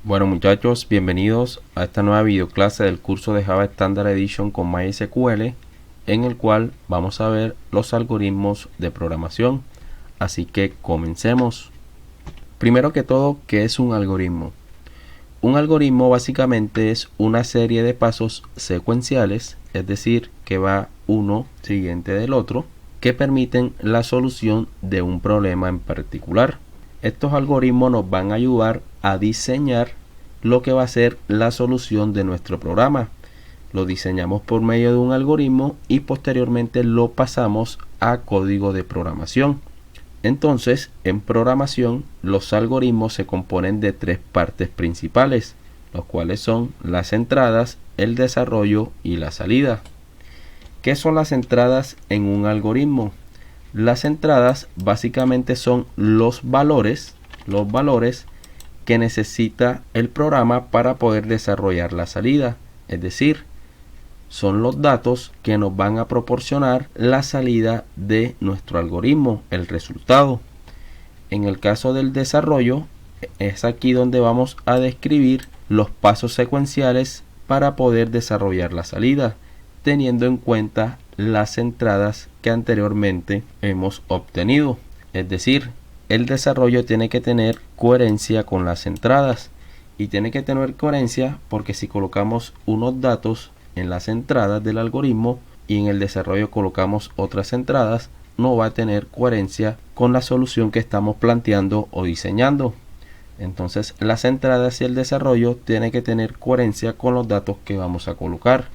Bueno muchachos, bienvenidos a esta nueva videoclase del curso de Java Standard Edition con MySQL, en el cual vamos a ver los algoritmos de programación. Así que comencemos. Primero que todo, ¿qué es un algoritmo? Un algoritmo básicamente es una serie de pasos secuenciales, es decir, que va uno siguiente del otro, que permiten la solución de un problema en particular. Estos algoritmos nos van a ayudar a diseñar lo que va a ser la solución de nuestro programa. Lo diseñamos por medio de un algoritmo y posteriormente lo pasamos a código de programación. Entonces, en programación, los algoritmos se componen de tres partes principales, los cuales son las entradas, el desarrollo y la salida. ¿Qué son las entradas en un algoritmo? Las entradas básicamente son los valores que necesita el programa para poder desarrollar la salida. Es decir, son los datos que nos van a proporcionar la salida de nuestro algoritmo, el resultado. En el caso del desarrollo, es aquí donde vamos a describir los pasos secuenciales para poder desarrollar la salida, teniendo en cuenta las entradas que anteriormente hemos obtenido. Es decir, el desarrollo tiene que tener coherencia con las entradas, y tiene que tener coherencia porque si colocamos unos datos en las entradas del algoritmo y en el desarrollo colocamos otras entradas, no va a tener coherencia con la solución que estamos planteando o diseñando. Entonces las entradas y el desarrollo tienen que tener coherencia con los datos que vamos a colocar.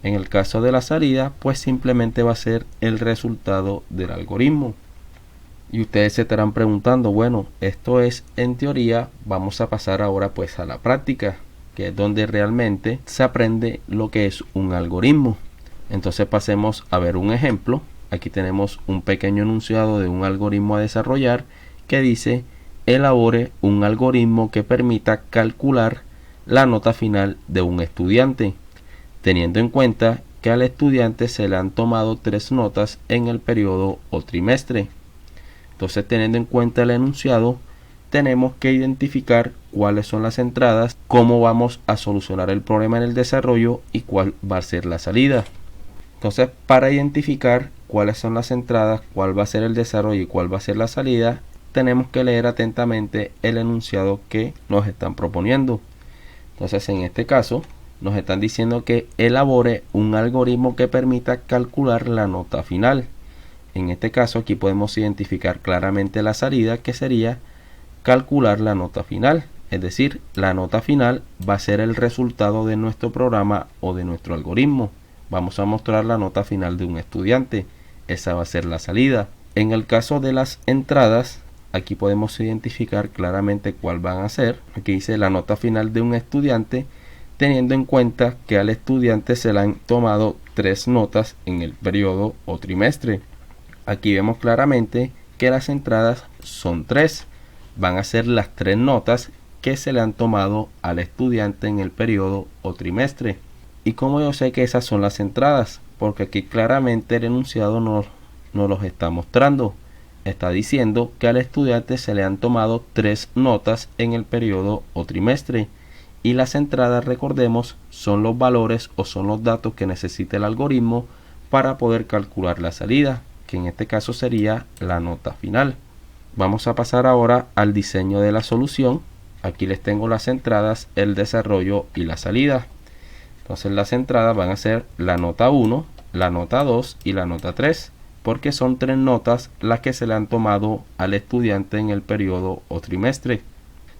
En el caso de la salida, pues simplemente va a ser el resultado del algoritmo. Y ustedes se estarán preguntando, bueno, esto es en teoría, vamos a pasar ahora pues a la práctica, que es donde realmente se aprende lo que es un algoritmo. Entonces pasemos a ver un ejemplo. Aquí tenemos un pequeño enunciado de un algoritmo a desarrollar que dice: elabore un algoritmo que permita calcular la nota final de un estudiante, teniendo en cuenta que al estudiante se le han tomado 3 notas en el periodo o trimestre. Entonces, teniendo en cuenta el enunciado, tenemos que identificar cuáles son las entradas, cómo vamos a solucionar el problema en el desarrollo y cuál va a ser la salida. Entonces, para identificar cuáles son las entradas, cuál va a ser el desarrollo y cuál va a ser la salida, tenemos que leer atentamente el enunciado que nos están proponiendo. Entonces, en este caso, nos están diciendo que elabore un algoritmo que permita calcular la nota final. En este caso, aquí podemos identificar claramente la salida, que sería calcular la nota final. Es decir, la nota final va a ser el resultado de nuestro programa o de nuestro algoritmo. Vamos a mostrar la nota final de un estudiante. Esa va a ser la salida. En el caso de las entradas, aquí podemos identificar claramente cuál van a ser. Aquí dice la nota final de un estudiante, teniendo en cuenta que al estudiante se le han tomado 3 notas en el periodo o trimestre. Aquí vemos claramente que las entradas son 3. Van a ser las 3 notas que se le han tomado al estudiante en el periodo o trimestre. ¿Y cómo yo sé que esas son las entradas? Porque aquí claramente el enunciado nos los está mostrando. Está diciendo que al estudiante se le han tomado 3 notas en el periodo o trimestre. Y las entradas, recordemos, son los valores o son los datos que necesita el algoritmo para poder calcular la salida, que en este caso sería la nota final. Vamos a pasar ahora al diseño de la solución. Aquí les tengo las entradas, el desarrollo y la salida. Entonces las entradas van a ser la nota 1, la nota 2 y la nota 3, porque son 3 notas las que se le han tomado al estudiante en el periodo o trimestre.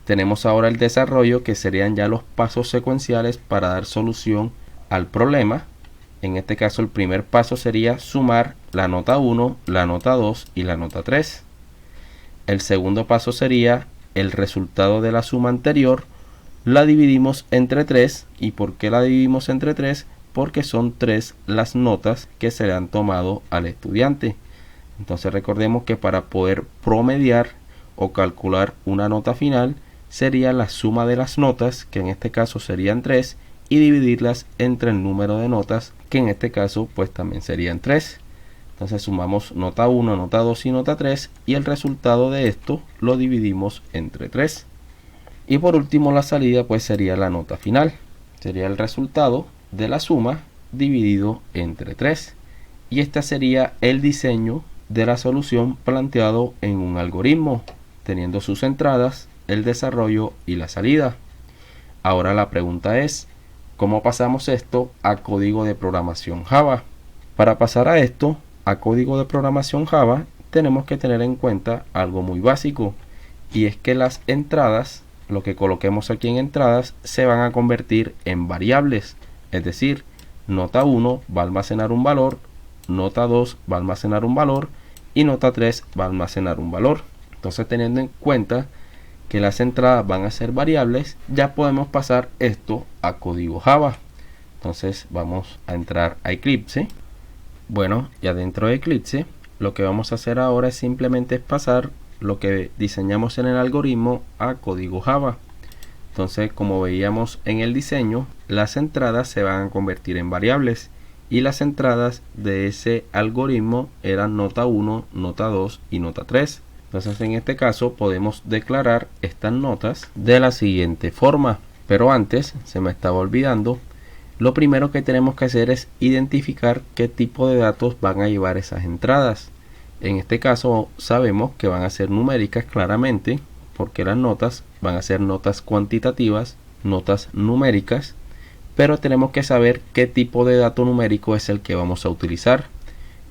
Tenemos ahora el desarrollo, que serían ya los pasos secuenciales para dar solución al problema. En este caso, el primer paso sería sumar la nota 1, la nota 2 y la nota 3. El segundo paso sería el resultado de la suma anterior, la dividimos entre 3. ¿Y por qué la dividimos entre 3? Porque son 3 las notas que se le han tomado al estudiante. Entonces recordemos que para poder promediar o calcular una nota final, sería la suma de las notas, que en este caso serían 3, y dividirlas entre el número de notas, que en este caso pues también serían 3. Entonces sumamos nota 1, nota 2 y nota 3, y el resultado de esto lo dividimos entre 3. Y por último la salida pues sería la nota final. Sería el resultado de la suma dividido entre 3. Y este sería el diseño de la solución planteado en un algoritmo, teniendo sus entradas, el desarrollo y la salida. Ahora la pregunta es, ¿cómo pasamos esto a código de programación Java? Para pasar a esto, a código de programación Java, tenemos que tener en cuenta algo muy básico, y es que las entradas, lo que coloquemos aquí en entradas, se van a convertir en variables. Es decir, nota 1 va a almacenar un valor, nota 2 va a almacenar un valor y nota 3 va a almacenar un valor. Entonces, teniendo en cuenta que las entradas van a ser variables, ya podemos pasar esto a código Java. Entonces vamos a entrar a Eclipse. Bueno, ya dentro de Eclipse, lo que vamos a hacer ahora es simplemente pasar lo que diseñamos en el algoritmo a código Java. Entonces, como veíamos en el diseño, las entradas se van a convertir en variables y las entradas de ese algoritmo eran nota 1, nota 2 y nota 3. Entonces, en este caso podemos declarar estas notas de la siguiente forma. Pero antes, se me estaba olvidando, lo primero que tenemos que hacer es identificar qué tipo de datos van a llevar esas entradas. En este caso sabemos que van a ser numéricas claramente, porque las notas van a ser notas cuantitativas, notas numéricas, pero tenemos que saber qué tipo de dato numérico es el que vamos a utilizar.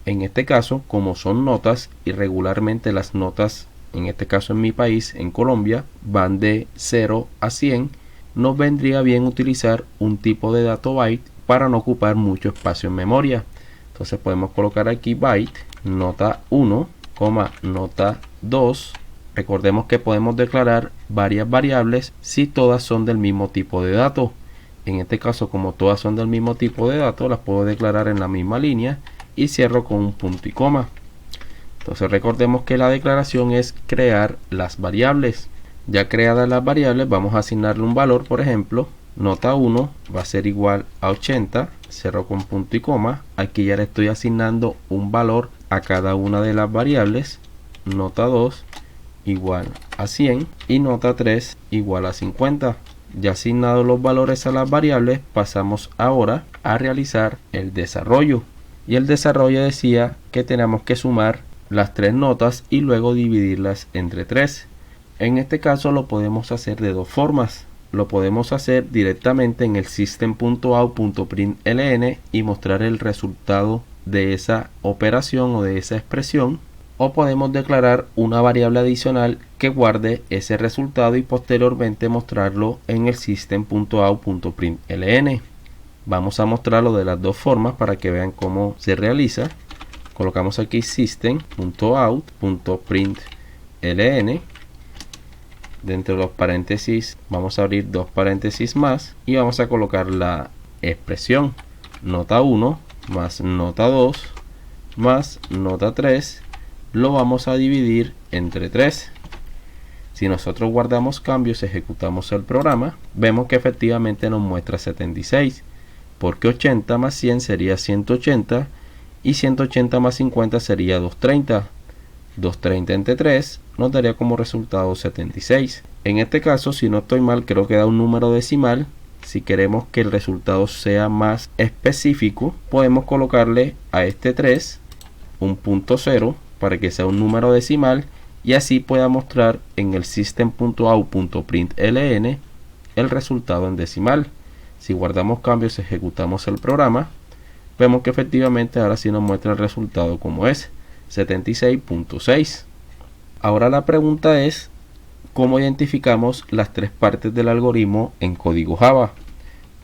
En este caso, como son notas, y regularmente las notas, en este caso en mi país, en Colombia, van de 0 a 100, nos vendría bien utilizar un tipo de dato byte para no ocupar mucho espacio en memoria. Entonces podemos colocar aquí byte, nota 1, nota 2. Recordemos que podemos declarar varias variables si todas son del mismo tipo de dato. En este caso, como todas son del mismo tipo de dato, las puedo declarar en la misma línea y cierro con un punto y coma. Entonces recordemos que la declaración es crear las variables. Ya creadas las variables, vamos a asignarle un valor. Por ejemplo, nota 1 va a ser igual a 80, cierro con punto y coma. Aquí ya le estoy asignando un valor a cada una de las variables. Nota 2 igual a 100 y nota 3 igual a 50. Ya asignados los valores a las variables, pasamos ahora a realizar el desarrollo. Y el desarrollo decía que tenemos que sumar las tres notas y luego dividirlas entre 3. En este caso lo podemos hacer de dos formas. Lo podemos hacer directamente en el system.out.println y mostrar el resultado de esa operación o de esa expresión. O podemos declarar una variable adicional que guarde ese resultado y posteriormente mostrarlo en el system.out.println. Vamos a mostrarlo de las dos formas para que vean cómo se realiza. Colocamos aquí system.out.println. Dentro de los paréntesis vamos a abrir dos paréntesis más y vamos a colocar la expresión nota 1 más nota 2 más nota 3. Lo vamos a dividir entre 3. Si nosotros guardamos cambios, ejecutamos el programa, vemos que efectivamente nos muestra 76, porque 80 más 100 sería 180 y 180 más 50 sería 230. 230 entre 3 nos daría como resultado 76. En este caso, si no estoy mal, creo que da un número decimal. Si queremos que el resultado sea más específico, podemos colocarle a este 3 un punto 0 para que sea un número decimal y así pueda mostrar en el system.out.println el resultado en decimal. Si guardamos cambios, ejecutamos el programa, vemos que efectivamente ahora sí nos muestra el resultado como es 76.6. Ahora la pregunta es cómo identificamos las tres partes del algoritmo en código Java.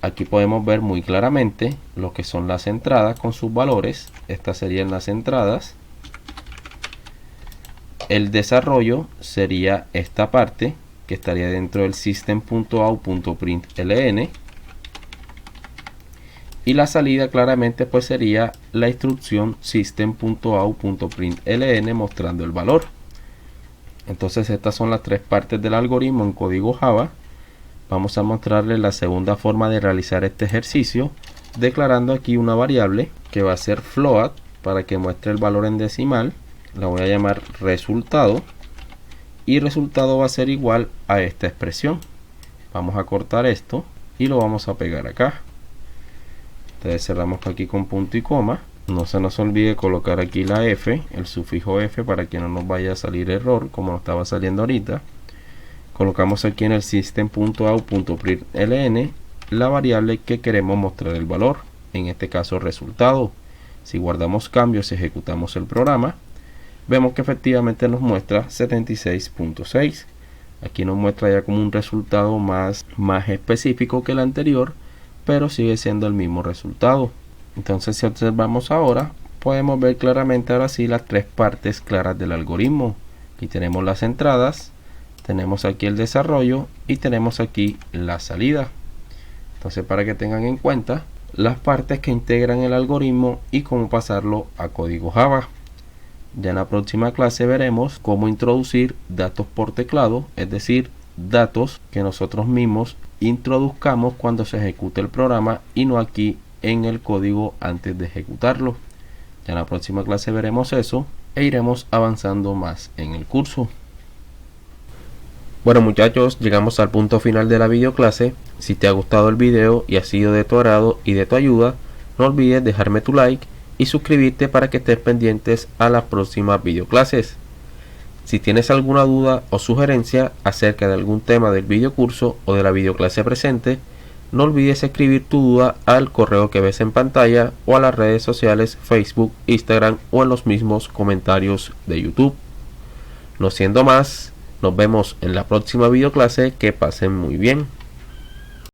Aquí podemos ver muy claramente lo que son las entradas con sus valores. Estas serían las entradas. El desarrollo sería esta parte que estaría dentro del system.out.println. Y la salida claramente pues sería la instrucción system.out.println mostrando el valor. Entonces estas son las tres partes del algoritmo en código Java. Vamos a mostrarles la segunda forma de realizar este ejercicio, declarando aquí una variable que va a ser float para que muestre el valor en decimal. La voy a llamar resultado y resultado va a ser igual a esta expresión. Vamos a cortar esto y lo vamos a pegar acá. Entonces cerramos aquí con punto y coma. No se nos olvide colocar aquí la F, el sufijo F, para que no nos vaya a salir error como nos estaba saliendo ahorita. Colocamos aquí en el system.out.println la variable que queremos mostrar el valor, en este caso resultado. Si guardamos cambios y ejecutamos el programa, vemos que efectivamente nos muestra 76.6. Aquí nos muestra ya como un resultado más específico que el anterior, pero sigue siendo el mismo resultado. Entonces, si observamos ahora, podemos ver claramente ahora sí las tres partes claras del algoritmo. Aquí tenemos las entradas, tenemos aquí el desarrollo y tenemos aquí la salida. Entonces, para que tengan en cuenta las partes que integran el algoritmo y cómo pasarlo a código Java. Ya en la próxima clase veremos cómo introducir datos por teclado, es decir, datos que nosotros mismos introduzcamos cuando se ejecute el programa y no aquí en el código antes de ejecutarlo. Ya en la próxima clase veremos eso e iremos avanzando más en el curso. Bueno muchachos, llegamos al punto final de la videoclase. Si te ha gustado el video y ha sido de tu agrado y de tu ayuda, no olvides dejarme tu like y suscribirte para que estés pendientes a las próximas videoclases. Si tienes alguna duda o sugerencia acerca de algún tema del videocurso o de la videoclase presente, no olvides escribir tu duda al correo que ves en pantalla o a las redes sociales Facebook, Instagram o en los mismos comentarios de YouTube. No siendo más, nos vemos en la próxima videoclase. Que pasen muy bien.